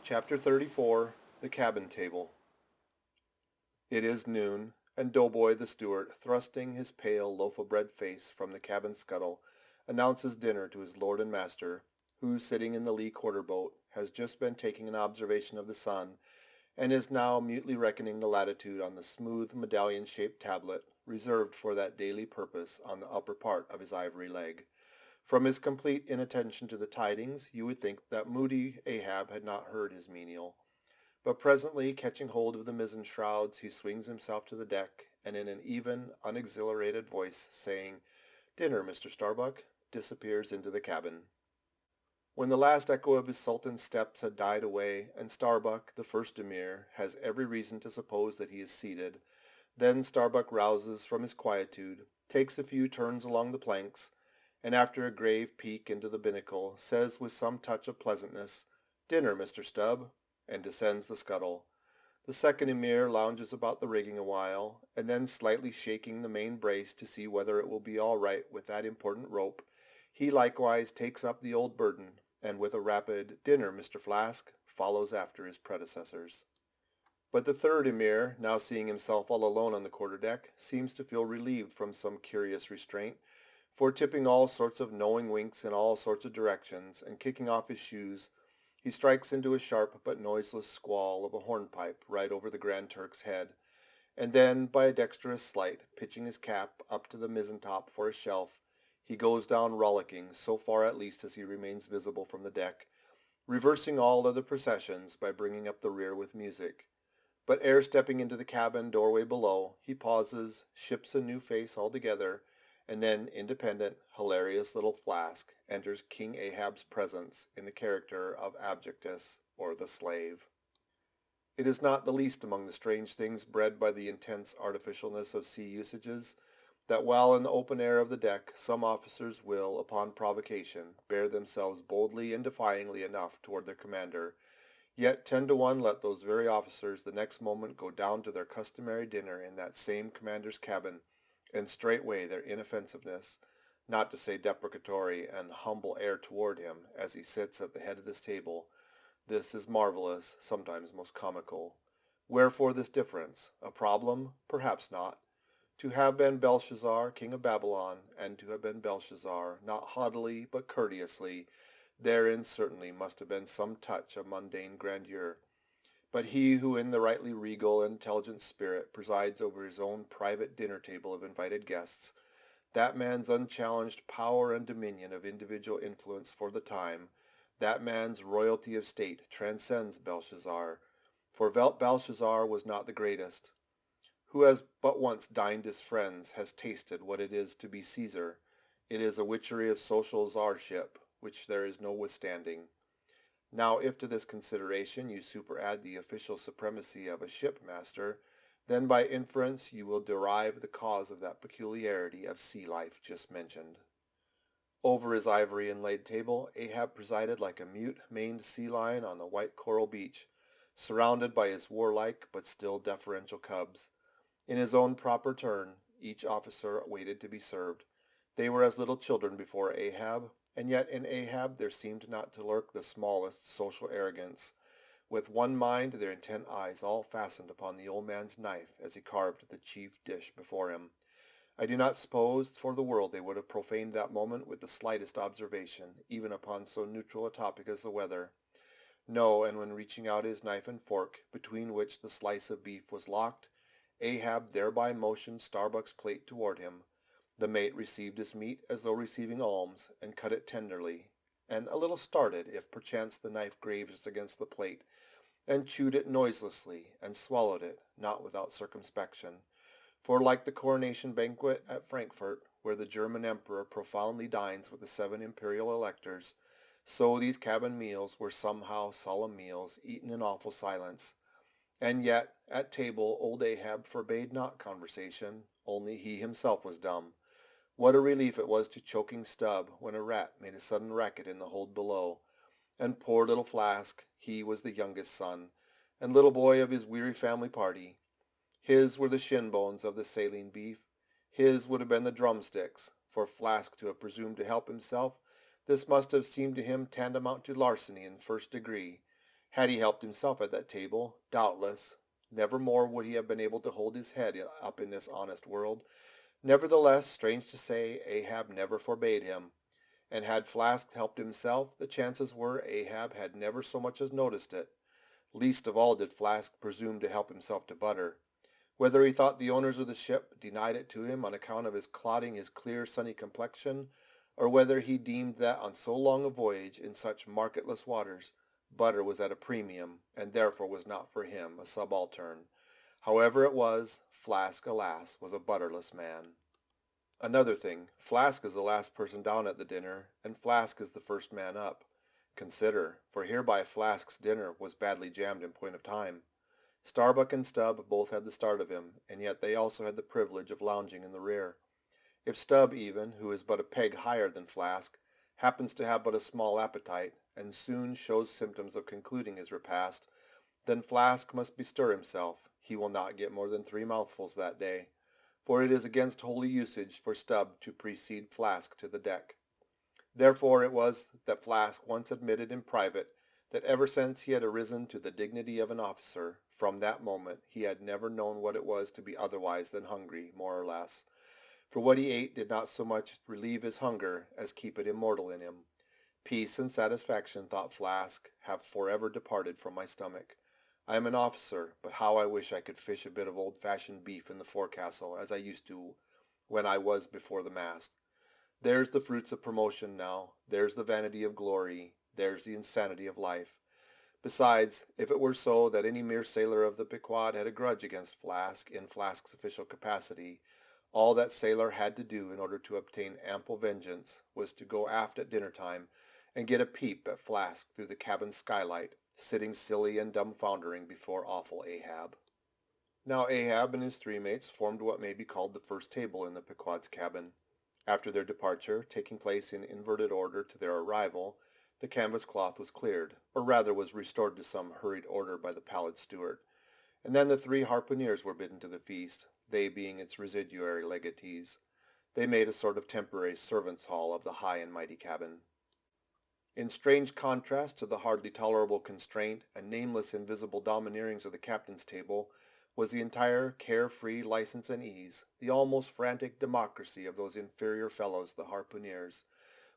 Chapter 34 The Cabin Table. It is noon, and Doughboy the steward, thrusting his pale loaf-of-bread face from the cabin scuttle, announces dinner to his lord and master, who, sitting in the lee quarter-boat, has just been taking an observation of the sun, and is now mutely reckoning the latitude on the smooth medallion-shaped tablet reserved for that daily purpose on the upper part of his ivory leg. From his complete inattention to the tidings, you would think that moody Ahab had not heard his menial. But presently, catching hold of the mizzen shrouds, he swings himself to the deck, and in an even, unexhilarated voice, saying, "Dinner, Mr. Starbuck," disappears into the cabin. When the last echo of his sultan's steps had died away, and Starbuck, the first emir, has every reason to suppose that he is seated, then Starbuck rouses from his quietude, takes a few turns along the planks, and after a grave peek into the binnacle, says with some touch of pleasantness, "Dinner, Mr. Stubb," and descends the scuttle. The second emir lounges about the rigging a while, and then slightly shaking the main brace to see whether it will be all right with that important rope, he likewise takes up the old burden, and with a rapid "Dinner, Mr. Flask," follows after his predecessors. But the third emir, now seeing himself all alone on the quarter-deck, seems to feel relieved from some curious restraint, for tipping all sorts of knowing winks in all sorts of directions, and kicking off his shoes, he strikes into a sharp but noiseless squall of a hornpipe right over the Grand Turk's head, and then, by a dexterous sleight, pitching his cap up to the mizzen-top for a shelf, he goes down rollicking, so far at least as he remains visible from the deck, reversing all other processions by bringing up the rear with music. But ere stepping into the cabin doorway below, he pauses, ships a new face altogether, and then independent, hilarious little Flask enters King Ahab's presence in the character of Abjectus, or the slave. It is not the least among the strange things bred by the intense artificialness of sea usages, that while in the open air of the deck some officers will, upon provocation, bear themselves boldly and defyingly enough toward their commander, yet 10 to 1 let those very officers the next moment go down to their customary dinner in that same commander's cabin, and straightway their inoffensiveness, not to say deprecatory and humble air toward him as he sits at the head of this table, this is marvelous, sometimes most comical. Wherefore this difference? A problem? Perhaps not. To have been Belshazzar, king of Babylon, and to have been Belshazzar, not haughtily but courteously, therein certainly must have been some touch of mundane grandeur. But he who in the rightly regal and intelligent spirit presides over his own private dinner table of invited guests, that man's unchallenged power and dominion of individual influence for the time, that man's royalty of state transcends Belshazzar, for Belshazzar was not the greatest. Who has but once dined his friends has tasted what it is to be Caesar. It is a witchery of social czarship, which there is no withstanding. Now if to this consideration you superadd the official supremacy of a shipmaster, then by inference you will derive the cause of that peculiarity of sea life just mentioned. Over his ivory inlaid table, Ahab presided like a mute, maned sea lion on the white coral beach, surrounded by his warlike but still deferential cubs. In his own proper turn, each officer waited to be served. They were as little children before Ahab, and yet in Ahab there seemed not to lurk the smallest social arrogance. With one mind, their intent eyes all fastened upon the old man's knife as he carved the chief dish before him. I do not suppose for the world they would have profaned that moment with the slightest observation, even upon so neutral a topic as the weather. No, and when reaching out his knife and fork, between which the slice of beef was locked, Ahab thereby motioned Starbuck's plate toward him. The mate received his meat as though receiving alms, and cut it tenderly, and a little started if perchance the knife grazed against the plate, and chewed it noiselessly, and swallowed it, not without circumspection. For like the coronation banquet at Frankfurt, where the German emperor profoundly dines with the 7 imperial electors, so these cabin meals were somehow solemn meals, eaten in awful silence. And yet, at table old Ahab forbade not conversation, only he himself was dumb. What a relief it was to choking Stubb when a rat made a sudden racket in the hold below. And poor little Flask, he was the youngest son, and little boy of his weary family party. His were the shin bones of the saline beef. His would have been the drumsticks. For Flask to have presumed to help himself, this must have seemed to him tantamount to larceny in first degree. Had he helped himself at that table, doubtless, never more would he have been able to hold his head up in this honest world. Nevertheless, strange to say, Ahab never forbade him. And had Flask helped himself, the chances were Ahab had never so much as noticed it. Least of all did Flask presume to help himself to butter. Whether he thought the owners of the ship denied it to him on account of his clouding his clear sunny complexion, or whether he deemed that on so long a voyage in such marketless waters, butter was at a premium, and therefore was not for him a subaltern. However it was, Flask, alas, was a butterless man. Another thing, Flask is the last person down at the dinner, and Flask is the first man up. Consider, for hereby Flask's dinner was badly jammed in point of time. Starbuck and Stubb both had the start of him, and yet they also had the privilege of lounging in the rear. If Stubb even, who is but a peg higher than Flask, happens to have but a small appetite, and soon shows symptoms of concluding his repast, then Flask must bestir himself. He will not get more than 3 mouthfuls that day, for it is against holy usage for Stubb to precede Flask to the deck. Therefore it was that Flask once admitted in private that ever since he had arisen to the dignity of an officer, from that moment he had never known what it was to be otherwise than hungry, more or less. For what he ate did not so much relieve his hunger as keep it immortal in him. Peace and satisfaction, thought Flask, have forever departed from my stomach. I am an officer, but how I wish I could fish a bit of old-fashioned beef in the forecastle as I used to when I was before the mast. There's the fruits of promotion now, there's the vanity of glory, there's the insanity of life. Besides, if it were so that any mere sailor of the Pequod had a grudge against Flask in Flask's official capacity, all that sailor had to do in order to obtain ample vengeance was to go aft at dinner-time and get a peep at Flask through the cabin skylight, sitting silly and dumbfoundering before awful Ahab. Now Ahab and his 3 mates formed what may be called the first table in the Pequod's cabin. After their departure, taking place in inverted order to their arrival, the canvas cloth was cleared, or rather was restored to some hurried order by the pallid steward, and then the 3 harpooneers were bidden to the feast, they being its residuary legatees. They made a sort of temporary servants' hall of the high and mighty cabin. In strange contrast to the hardly tolerable constraint and nameless invisible domineerings of the captain's table was the entire care-free license and ease, the almost frantic democracy of those inferior fellows, the harpooneers.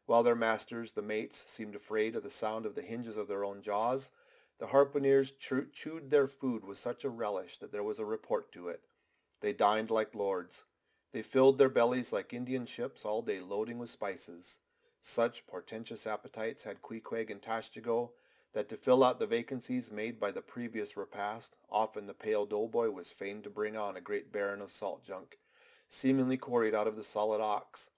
While their masters, the mates, seemed afraid of the sound of the hinges of their own jaws, the harpooneers chewed their food with such a relish that there was a report to it. They dined like lords. They filled their bellies like Indian ships all day loading with spices. Such portentous appetites had Queequeg and Tashtigo that to fill out the vacancies made by the previous repast, often the pale Doughboy was fain to bring on a great baron of salt junk, seemingly quarried out of the solid ox,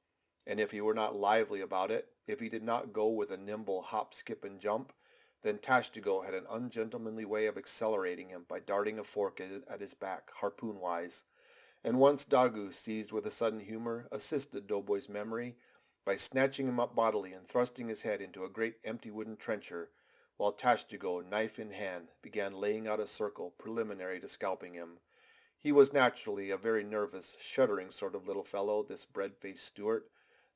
and if he were not lively about it, if he did not go with a nimble hop, skip, and jump, then Tashtigo had an ungentlemanly way of accelerating him by darting a fork at his back, harpoon-wise, and once Dagu, seized with a sudden humor, assisted Doughboy's memory by snatching him up bodily and thrusting his head into a great empty wooden trencher, while Tashtigo, knife in hand, began laying out a circle preliminary to scalping him. He was naturally a very nervous, shuddering sort of little fellow, this bread-faced Stewart,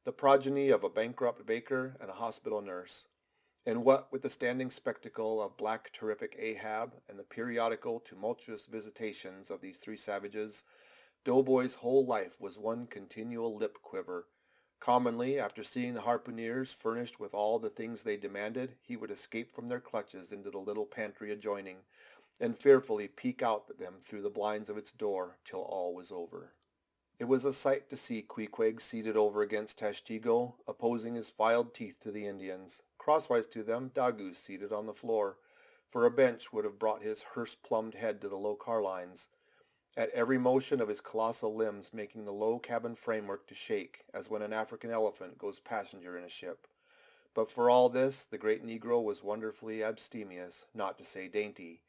the progeny of a bankrupt baker and a hospital nurse. And what with the standing spectacle of black terrific Ahab and the periodical tumultuous visitations of these 3 savages, Doughboy's whole life was one continual lip quiver. Commonly, after seeing the harpooneers furnished with all the things they demanded, he would escape from their clutches into the little pantry adjoining, and fearfully peek out at them through the blinds of its door till all was over. It was a sight to see Queequeg seated over against Tashtigo, opposing his filed teeth to the Indians. Crosswise to them, Dagu seated on the floor, for a bench would have brought his hearse-plumbed head to the low carlines, at every motion of his colossal limbs making the low cabin framework to shake, as when an African elephant goes passenger in a ship. But for all this, the great Negro was wonderfully abstemious, not to say dainty.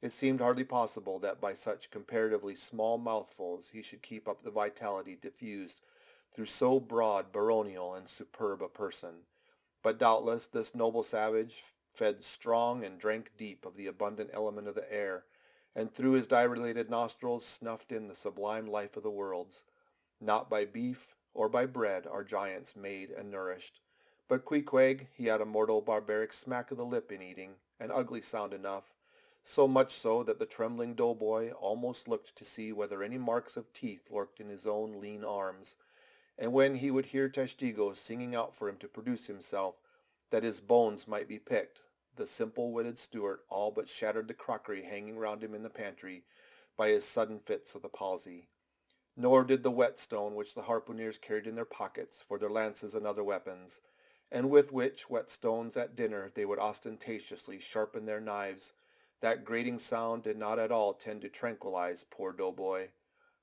It seemed hardly possible that by such comparatively small mouthfuls he should keep up the vitality diffused through so broad, baronial, and superb a person. But doubtless this noble savage fed strong and drank deep of the abundant element of the air, and through his dilated nostrils snuffed in the sublime life of the worlds. Not by beef or by bread are giants made and nourished, But Queequeg, he had a mortal barbaric smack of the lip in eating, an ugly sound enough, so much so that the trembling doughboy almost looked to see whether any marks of teeth lurked in his own lean arms, and when he would hear Tashtigo singing out for him to produce himself, that his bones might be picked, the simple-witted steward all but shattered the crockery hanging round him in the pantry by his sudden fits of the palsy. Nor did the whetstone which the harpooners carried in their pockets for their lances and other weapons, and with which whetstones at dinner they would ostentatiously sharpen their knives, that grating sound did not at all tend to tranquilize poor doughboy.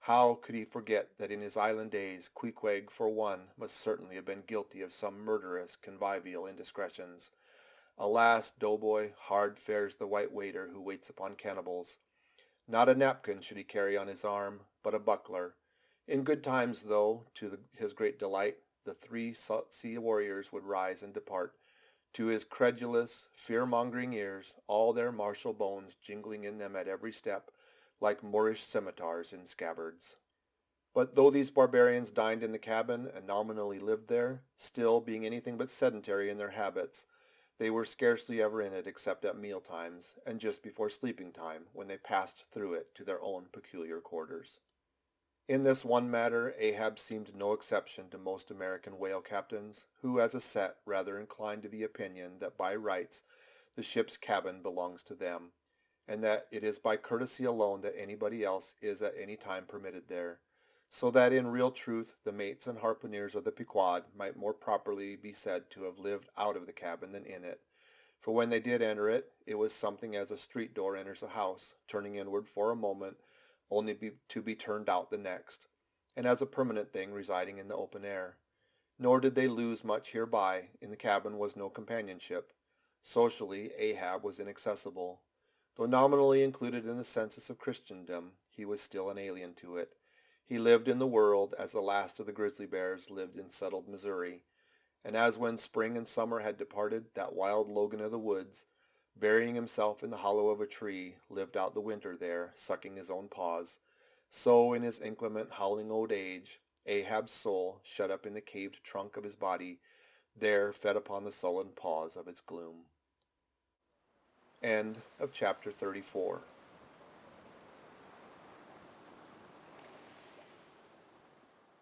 How could he forget that in his island days Queequeg, for one, must certainly have been guilty of some murderous convivial indiscretions? Alas, doughboy, hard fares the white waiter who waits upon cannibals. Not a napkin should he carry on his arm, but a buckler. In good times, though, his great delight, the three sea warriors would rise and depart, to his credulous, fear-mongering ears, all their martial bones jingling in them at every step, like Moorish scimitars in scabbards. But though these barbarians dined in the cabin and nominally lived there, still, being anything but sedentary in their habits, they were scarcely ever in it except at meal times, and just before sleeping time, when they passed through it to their own peculiar quarters. In this one matter Ahab seemed no exception to most American whale captains, who as a set rather inclined to the opinion that by rights the ship's cabin belongs to them, and that it is by courtesy alone that anybody else is at any time permitted there, so that in real truth the mates and harpooneers of the Pequod might more properly be said to have lived out of the cabin than in it, for when they did enter it, it was something as a street door enters a house, turning inward for a moment, only to be turned out the next, and as a permanent thing residing in the open air. Nor did they lose much hereby. In the cabin was no companionship. Socially, Ahab was inaccessible. Though nominally included in the census of Christendom, he was still an alien to it. He lived in the world as the last of the grizzly bears lived in settled Missouri, and as when spring and summer had departed, that wild Logan of the woods, burying himself in the hollow of a tree, lived out the winter there, sucking his own paws, so in his inclement howling old age, Ahab's soul, shut up in the caved trunk of his body, there fed upon the sullen paws of its gloom. End of chapter 34.